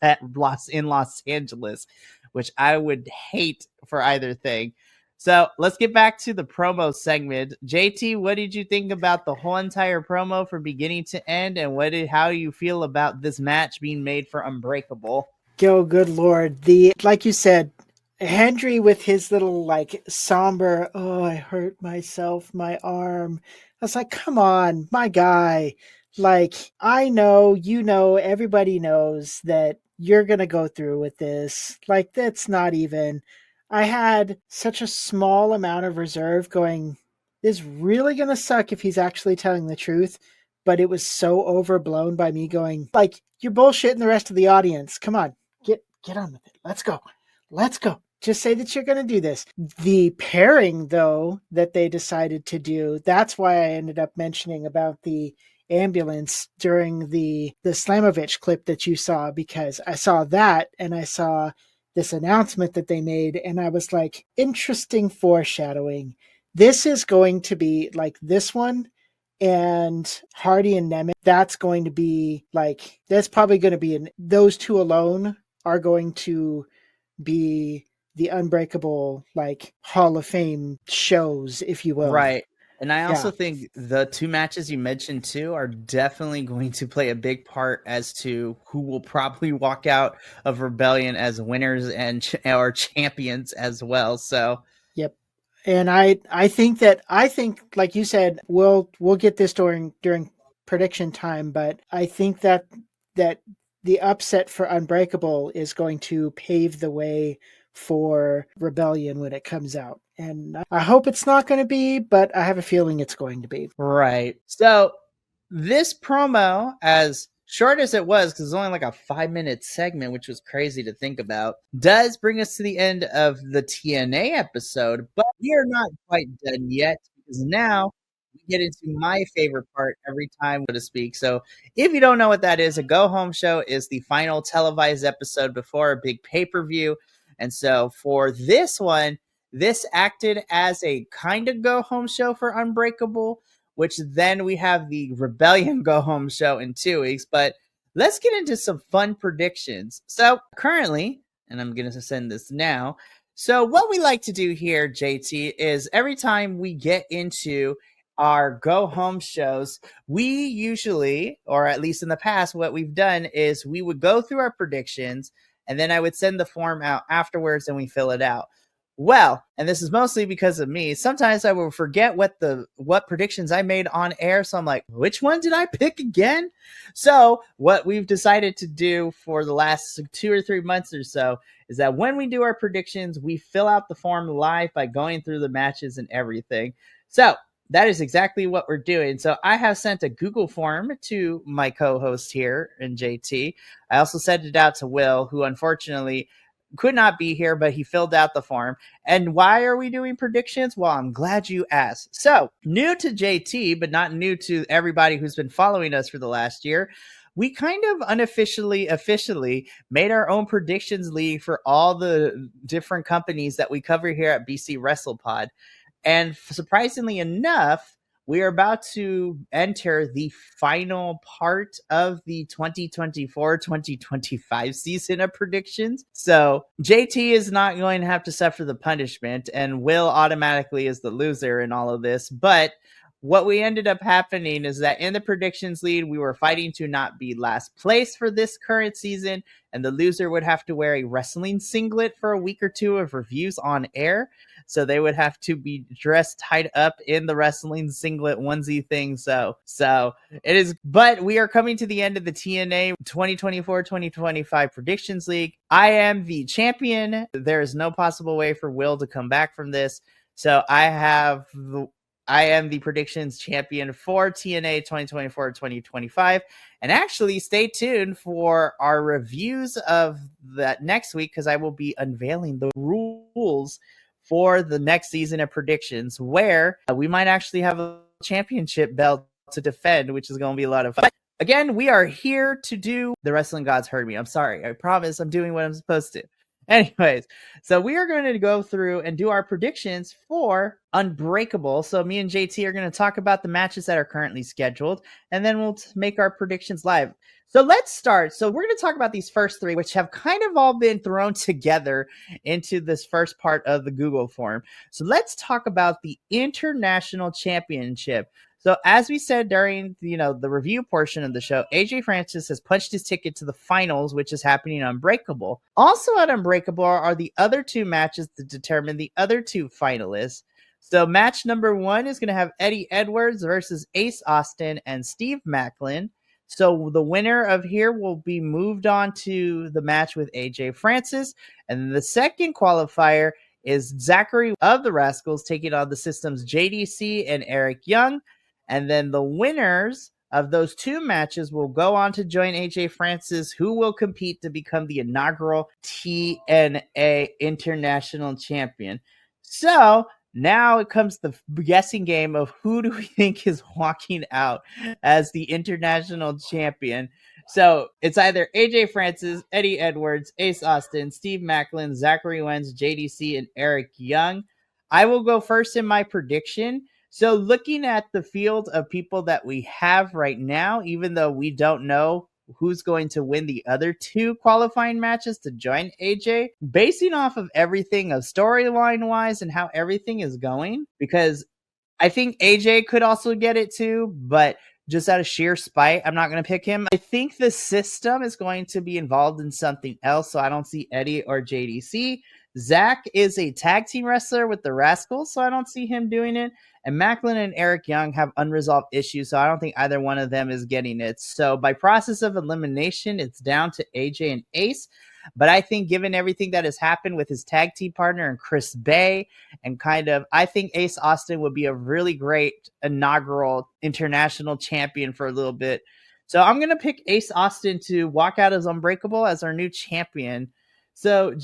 in Los Angeles, which I would hate for either thing. So let's get back to the promo segment. JT, what did you think about the whole entire promo from beginning to end, and how do you feel about this match being made for Unbreakable? Yo, good Lord. Like you said, Hendry with his little somber, oh, I hurt myself, my arm. I was like, come on, my guy. Like, I know, everybody knows that you're going to go through with this. Like, that's not even. I had such a small amount of reserve going, this is really going to suck if he's actually telling the truth. But it was so overblown by me going, like, you're bullshitting the rest of the audience. Come on, get on with it. Let's go. Just say that you're going to do this. The pairing, though, that they decided to do, that's why I ended up mentioning about the ambulance during the Slamovich clip that you saw, because I saw that and I saw this announcement that they made, and I was like, interesting foreshadowing. This is going to be like this one and Hardy and Nemeth. That's going to be that's probably going to be those two alone are going to be the Unbreakable Hall of Fame shows, if you will. Right. And I also think the two matches you mentioned too are definitely going to play a big part as to who will probably walk out of Rebellion as winners and or champions as well. So, yep. And I think like you said, we'll get this during prediction time, but I think that the upset for Unbreakable is going to pave the way for Rebellion when it comes out. And I hope it's not going to be, but I have a feeling it's going to be. Right. So this promo, as short as it was, because it's only like a 5-minute segment, which was crazy to think about, does bring us to the end of the TNA episode, but we are not quite done yet, because now we get into my favorite part every time, so to speak. So if you don't know what that is, a go-home show is the final televised episode before a big pay-per-view. And so for this one, this acted as a kind of go-home show for Unbreakable, which then we have the Rebellion Go Home show in 2 weeks. But let's get into some fun predictions. So currently, and I'm going to send this now. So what we like to do here, JT, is every time we get into our go home shows, we usually, or at least in the past, what we've done is we would go through our predictions and then I would send the form out afterwards and we fill it out. Well, and this is mostly because of me. Sometimes I will forget what predictions I made on air. So I'm like, which one did I pick again? So what we've decided to do for the last 2 or 3 months or so is that when we do our predictions, we fill out the form live by going through the matches and everything. So that is exactly what we're doing. So I have sent a Google form to my co-host here in JT. I also sent it out to Will, who unfortunately could not be here, but he filled out the form. And why are we doing predictions? Well, I'm glad you asked. So, new to JT, but not new to everybody who's been following us for the last year, we kind of officially made our own predictions league for all the different companies that we cover here at BC Wrestle Pod. And surprisingly enough, we are about to enter the final part of the 2024-2025 season of predictions. So JT is not going to have to suffer the punishment, and Will automatically is the loser in all of this. But what we ended up happening is that in the predictions lead, we were fighting to not be last place for this current season, and the loser would have to wear a wrestling singlet for a week or two of reviews on air. So they would have to be dressed tied up in the wrestling singlet onesie thing. So it is, but we are coming to the end of the TNA 2024-2025 Predictions League. I am the champion. There is no possible way for Will to come back from this. So I am the predictions champion for TNA 2024-2025. And actually, stay tuned for our reviews of that next week because I will be unveiling the rules for the next season of predictions where we might actually have a championship belt to defend, which is going to be a lot of fun. Again, we are here to do the wrestling gods heard me. I'm sorry. I promise I'm doing what I'm supposed to. Anyways, so we are going to go through and do our predictions for Unbreakable. So me and JT are going to talk about the matches that are currently scheduled, and then we'll make our predictions live. So let's start. So we're going to talk about these first 3, which have kind of all been thrown together into this first part of the Google form. So let's talk about the International Championship. So as we said during, the review portion of the show, AJ Francis has punched his ticket to the finals, which is happening on Unbreakable. Also at Unbreakable are the other 2 matches to determine the other 2 finalists. So match number 1 is going to have Eddie Edwards versus Ace Austin and Steve Macklin. So the winner of here will be moved on to the match with AJ Francis. And the second qualifier is Zachary of the Rascals taking on the System's JDC and Eric Young. And then the winners of those 2 matches will go on to join AJ Francis, who will compete to become the inaugural TNA International Champion. So now it comes the guessing game of who do we think is walking out as the international champion. So it's either AJ Francis, Eddie Edwards, Ace Austin, Steve Macklin, Zachary Wentz, JDC, and Eric Young. I will go first in my prediction. So looking at the field of people that we have right now, even though we don't know who's going to win the other 2 qualifying matches to join AJ, basing off of everything of storyline wise and how everything is going, because I think AJ could also get it too, but just out of sheer spite, I'm not going to pick him. I think the System is going to be involved in something else, so I don't see Eddie or JDC. Zach is a tag team wrestler with the Rascals, so I don't see him doing it. And Macklin and Eric Young have unresolved issues, so I don't think either one of them is getting it. So by process of elimination, it's down to AJ and Ace. But I think given everything that has happened with his tag team partner and Chris Bay, and I think Ace Austin would be a really great inaugural international champion for a little bit. So I'm going to pick Ace Austin to walk out as Unbreakable as our new champion. So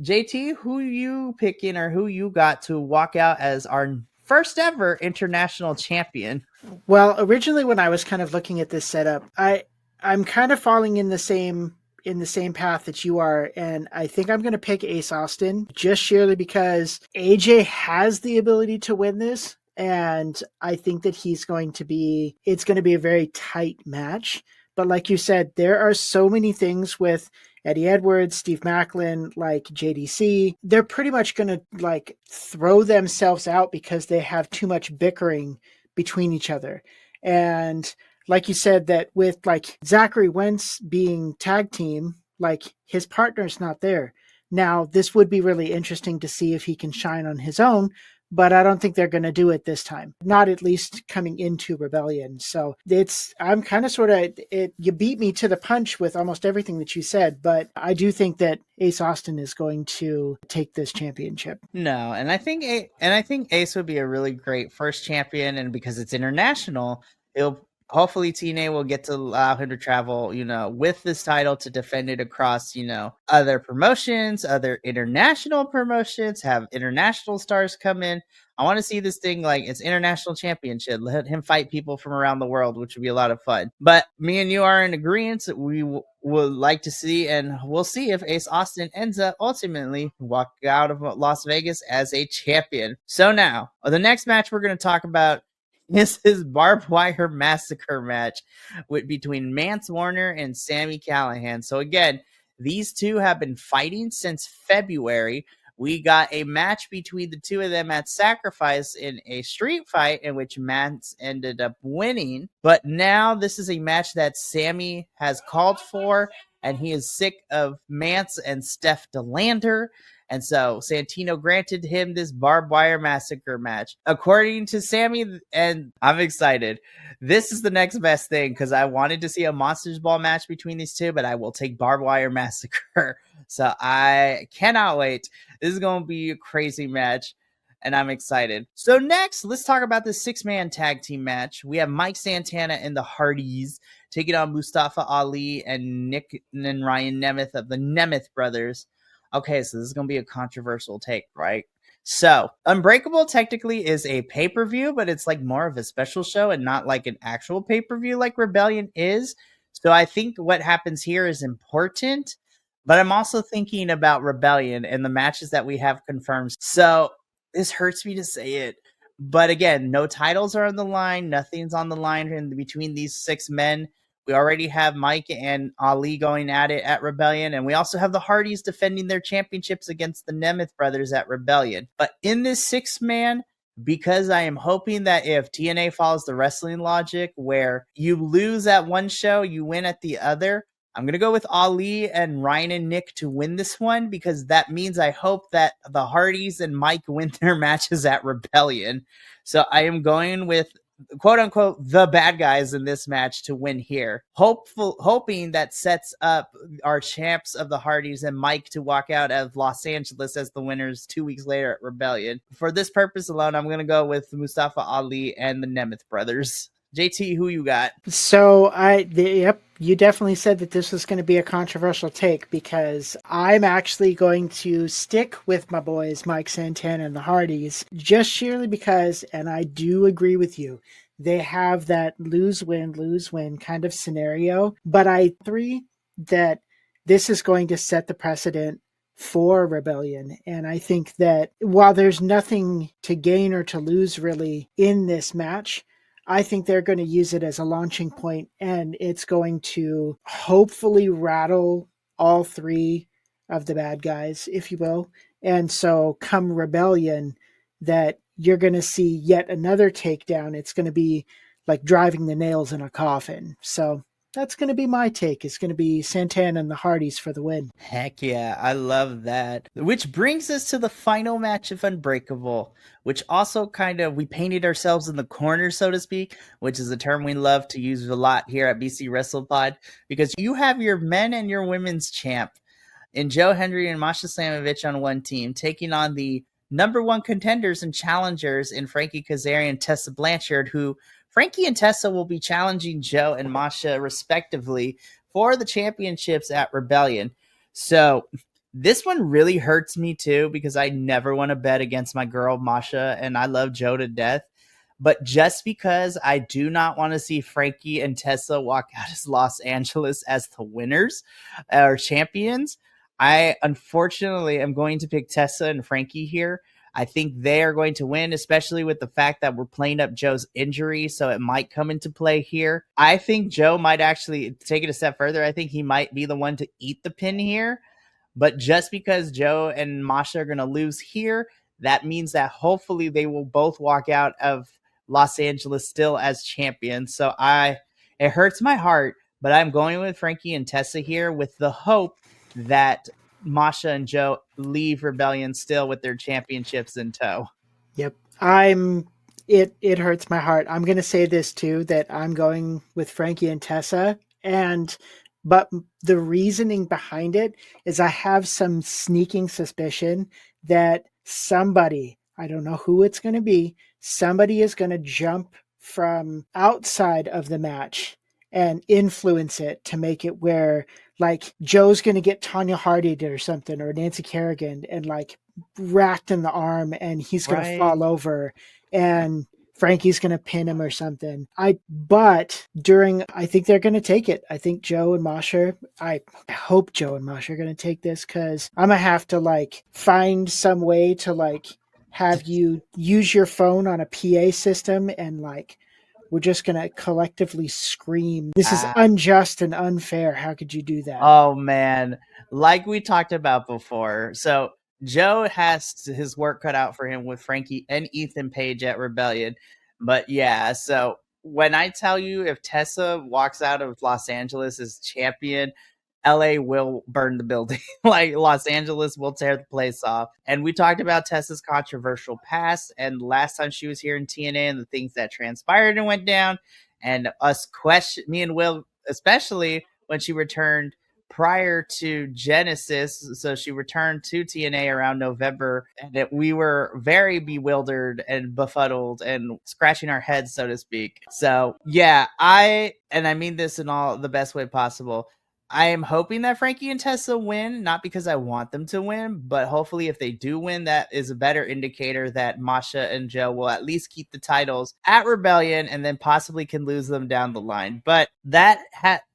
JT, who you picking or who you got to walk out as our first ever international champion? Well, originally when I was kind of looking at this setup, I'm kind of falling in the same path that you are, and I think I'm going to pick Ace Austin just sheerly because AJ has the ability to win this. And I think that it's going to be a very tight match. But like you said, there are so many things with Eddie Edwards, Steve Macklin, like JDC. They're pretty much going to like throw themselves out because they have too much bickering between each other. And like you said, that with like Zachary Wentz being tag team, like his partner's not there. Now, this would be really interesting to see if he can shine on his own, but I don't think they're going to do it this time. Not at least coming into Rebellion. So I'm kind of sort of, you beat me to the punch with almost everything that you said, but I do think that Ace Austin is going to take this championship. No, and I think Ace would be a really great first champion, and because it's international, it'll hopefully TNA will get to allow him to travel, with this title to defend it across, other promotions, other international promotions, have international stars come in. I want to see this thing like it's international championship. Let him fight people from around the world, which would be a lot of fun. But me and you are in agreement that we would like to see, and we'll see if Ace Austin ends up ultimately walk out of Las Vegas as a champion. So now, the next match we're going to talk about is his barbed wire massacre match between Mance Warner and Sami Callihan. So again, these two have been fighting since February. We got a match between the two of them at Sacrifice in a street fight in which Mance ended up winning. But now this is a match that Sami has called for, and he is sick of Mance and Steph DeLander. And so Santino granted him this barbed wire massacre match. According to Sami, and I'm excited, this is the next best thing because I wanted to see a Monsters Ball match between these two, but I will take barbed wire massacre. So I cannot wait. This is going to be a crazy match, and I'm excited. So next, let's talk about the 6-man tag team match. We have Mike Santana and the Hardys taking on Mustafa Ali and Nick and Ryan Nemeth of the Nemeth brothers. Okay, so this is going to be a controversial take, right? So, Unbreakable technically is a pay-per-view, but it's like more of a special show and not like an actual pay-per-view like Rebellion is. So I think what happens here is important, but I'm also thinking about Rebellion and the matches that we have confirmed. So this hurts me to say it, but again, no titles are on the line. Nothing's on the line in between these 6 men. We already have Mike and Ali going at it at Rebellion, and we also have the Hardys defending their championships against the Nemeth brothers at Rebellion. But in this 6-man, because I am hoping that if TNA follows the wrestling logic where you lose at one show, you win at the other, I'm going to go with Ali and Ryan and Nick to win this one, because that means I hope that the Hardys and Mike win their matches at Rebellion. So I am going with quote unquote the bad guys in this match to win here. Hoping that sets up our champs of the Hardys and Mike to walk out of Los Angeles as the winners 2 weeks later at Rebellion. For this purpose alone, I'm going to go with Mustafa Ali and the Nemeth brothers. JT, who you got? So you definitely said that this was going to be a controversial take, because I'm actually going to stick with my boys, Mike Santana and the Hardys, just sheerly because, and I do agree with you, they have that lose-win kind of scenario. But I agree that this is going to set the precedent for Rebellion. And I think that while there's nothing to gain or to lose really in this match, I think they're going to use it as a launching point, and it's going to hopefully rattle all 3 of the bad guys, if you will. And so come Rebellion, that you're going to see yet another takedown. It's going to be like driving the nails in a coffin. So that's going to be my take. It's going to be Santana and the Hardys for the win. Heck yeah, I love that. Which brings us to the final match of Unbreakable, which also we painted ourselves in the corner, so to speak, which is a term we love to use a lot here at BC Wrestle Pod, because you have your men and your women's champ in Joe Hendry and Masha Slamovich on one team, taking on the number 1 contenders and challengers in Frankie Kazarian and Tessa Blanchard, who Frankie and Tessa will be challenging Joe and Masha respectively for the championships at Rebellion. So this one really hurts me too, because I never want to bet against my girl Masha, and I love Joe to death. But just because I do not want to see Frankie and Tessa walk out as Los Angeles as the winners or champions, I unfortunately am going to pick Tessa and Frankie here. I think they are going to win, especially with the fact that we're playing up Joe's injury, so it might come into play here. I think Joe might actually take it a step further. I think he might be the one to eat the pin here. But just because Joe and Masha are going to lose here, that means that hopefully they will both walk out of Los Angeles still as champions. So it hurts my heart, but I'm going with Frankie and Tessa here with the hope that Masha and Joe leave Rebellion still with their championships in tow. Yep. It hurts my heart. I'm going to say this too, that I'm going with Frankie and Tessa, but the reasoning behind it is I have some sneaking suspicion that somebody, I don't know who it's going to be, somebody is going to jump from outside of the match and influence it to make it where like Joe's going to get Tanya Hardy or something, or Nancy Kerrigan, and like racked in the arm, and he's going to fall over, and Frankie's going to pin him or something. I think they're going to take it. I think Joe and Masha, I hope Joe and Masha are going to take this, because I'm going to have to like find some way to like have you use your phone on a PA system, and like we're just going to collectively scream, "This is unjust and unfair. How could you do that?" Oh, man. Like we talked about before. So Joe has his work cut out for him with Frankie and Ethan Page at Rebellion. But yeah, so when I tell you, if Tessa walks out of Los Angeles as champion, LA will burn the building. Like Los Angeles will tear the place off. And we talked about Tessa's controversial past and last time she was here in TNA and the things that transpired and went down. And me and Will, especially when she returned prior to Genesis. So she returned to TNA around November, and we were very bewildered and befuddled and scratching our heads, so to speak. So yeah, I mean this in all the best way possible. I am hoping that Frankie and Tessa win, not because I want them to win, but hopefully if they do win, that is a better indicator that Masha and Joe will at least keep the titles at Rebellion and then possibly can lose them down the line. But that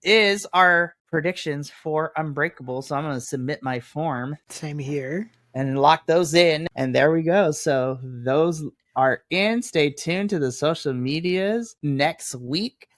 is our predictions for Unbreakable. So I'm going to submit my form. Same here. And lock those in. And there we go. So those are in. Stay tuned to the social medias next week,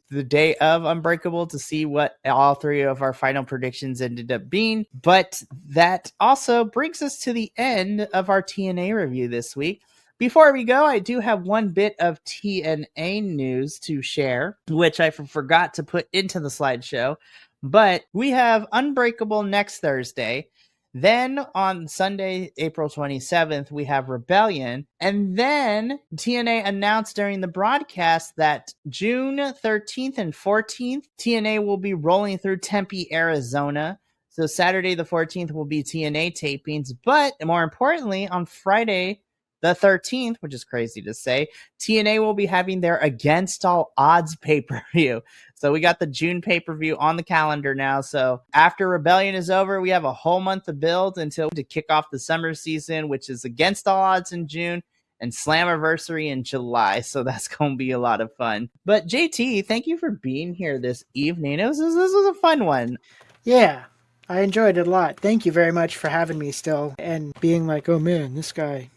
the day of Unbreakable, to see what all three of our final predictions ended up being. But that also brings us to the end of our TNA review this week. Before we go, I do have one bit of TNA news to share, which I forgot to put into the slideshow. But we have Unbreakable next Thursday. Then on Sunday, April 27th, we have Rebellion. And then TNA announced during the broadcast that June 13th and 14th, TNA will be rolling through Tempe, Arizona. So Saturday the 14th will be TNA tapings. But more importantly, on Friday the 13th, which is crazy to say, TNA will be having their Against All Odds pay-per-view. So we got the June pay-per-view on the calendar now. So after Rebellion is over, we have a whole month to build until to kick off the summer season, which is Against All Odds in June and Slammiversary in July. So that's going to be a lot of fun. But JT, thank you for being here this evening. This was a fun one. Yeah, I enjoyed it a lot. Thank you very much for having me still and being like, oh man, this guy,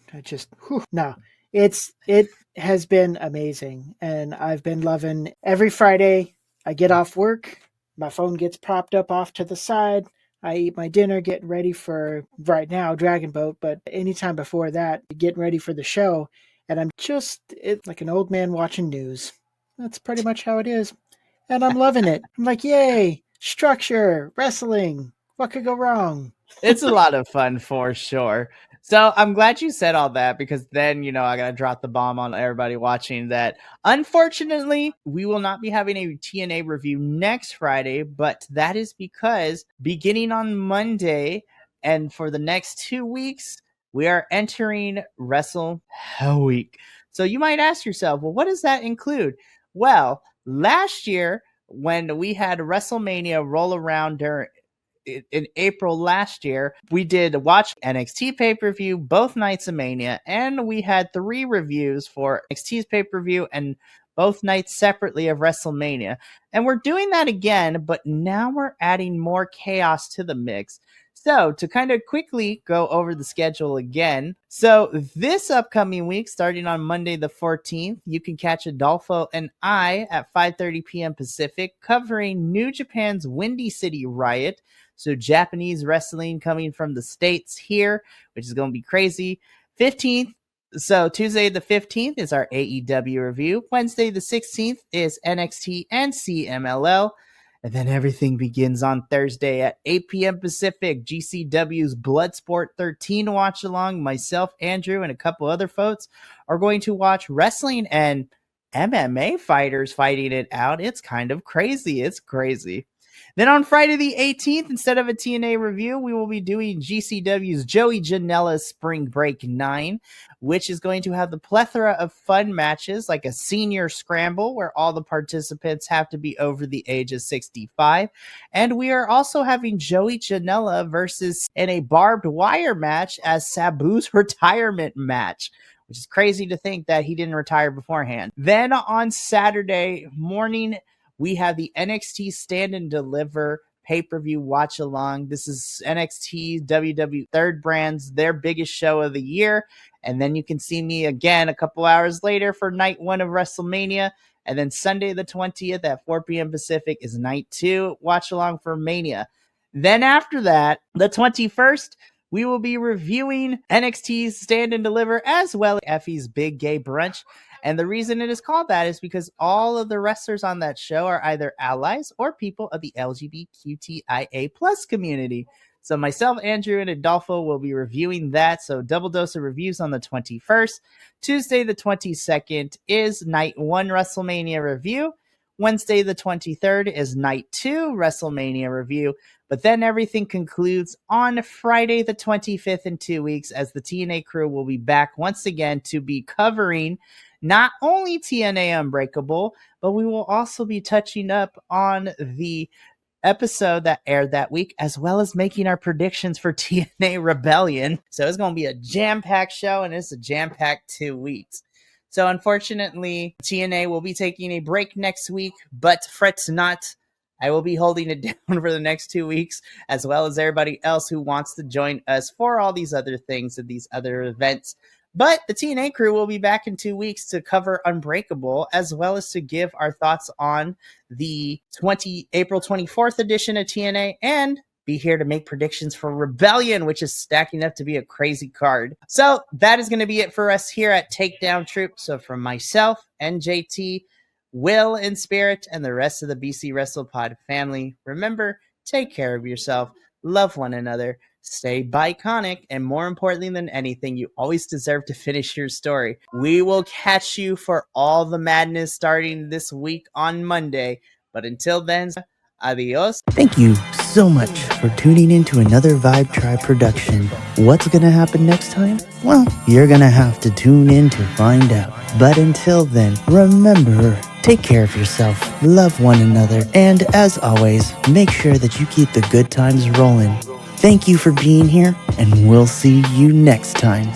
no, it has been amazing. And I've been loving every Friday. I get off work, my phone gets propped up off to the side. I eat my dinner, getting ready for, right now, Dragon Boat, but anytime before that, getting ready for the show. And I'm just like an old man watching news. That's pretty much how it is. And I'm loving it. I'm like, yay, structure, wrestling. What could go wrong? It's a lot of fun for sure. So I'm glad you said all that, because then, I got to drop the bomb on everybody watching that. Unfortunately, we will not be having a TNA review next Friday, but that is because beginning on Monday and for the next 2 weeks, we are entering Wrestle Hell Week. So you might ask yourself, well, what does that include? Well, last year when we had WrestleMania roll around in April last year, we did watch NXT pay-per-view both nights of Mania, and we had 3 reviews for NXT's pay-per-view and both nights separately of WrestleMania. And we're doing that again, but now we're adding more chaos to the mix. So, to kind of quickly go over the schedule again. So, this upcoming week, starting on Monday the 14th, you can catch Adolfo and I at 5:30 p.m. Pacific covering New Japan's Windy City Riot. So, Japanese wrestling coming from the States here, which is going to be crazy. 15th. So, Tuesday the 15th is our AEW review. Wednesday the 16th is NXT and CMLL. And then everything begins on Thursday at 8 p.m. Pacific. GCW's Bloodsport 13 watch along. Myself, Andrew, and a couple other folks are going to watch wrestling and MMA fighters fighting it out. It's kind of crazy. It's crazy. Then on Friday the 18th, instead of a TNA review, we will be doing GCW's Joey Janela's Spring Break 9, which is going to have the plethora of fun matches like a senior scramble where all the participants have to be over the age of 65. And we are also having Joey Janela versus in a barbed wire match as Sabu's retirement match, which is crazy to think that he didn't retire beforehand. Then on Saturday morning, we have the NXT Stand and Deliver pay-per-view watch along. This is NXT WWE Third Brands, their biggest show of the year. And then you can see me again a couple hours later for night 1 of WrestleMania. And then Sunday the 20th at 4 p.m. Pacific is night 2 watch along for Mania. Then after that, the 21st, we will be reviewing NXT's Stand and Deliver as well as Effie's Big Gay Brunch. And the reason it is called that is because all of the wrestlers on that show are either allies or people of the LGBTQIA plus community. So myself, Andrew, and Adolfo will be reviewing that. So double dose of reviews on the 21st. Tuesday the 22nd is night 1 WrestleMania review. Wednesday the 23rd is night 2 WrestleMania review. But then everything concludes on Friday the 25th in 2 weeks as the TNA crew will be back once again to be covering not only TNA Unbreakable, but we will also be touching up on the episode that aired that week, as well as making our predictions for TNA Rebellion. So it's going to be a jam-packed show, and it's a jam-packed 2 weeks. So unfortunately, TNA will be taking a break next week, but fret not. I will be holding it down for the next 2 weeks, as well as everybody else who wants to join us for all these other things and these other events. But the TNA crew will be back in 2 weeks to cover Unbreakable, as well as to give our thoughts on the April 24th edition of TNA and be here to make predictions for Rebellion, which is stacking up to be a crazy card. So that is going to be it for us here at Takedown Troupe. So from myself and JT, Will and Spirit, and the rest of the BC Wrestle Pod family, remember, take care of yourself, love one another, stay biconic, and more importantly than anything, you always deserve to finish your story. We will catch you for all the madness starting this week on Monday. But until then, adios. Thank you so much for tuning in to another Vibe Tribe production. What's gonna happen next time? Well, you're gonna have to tune in to find out. But until then, remember, take care of yourself, love one another, and as always, make sure that you keep the good times rolling. Thank you for being here, and we'll see you next time.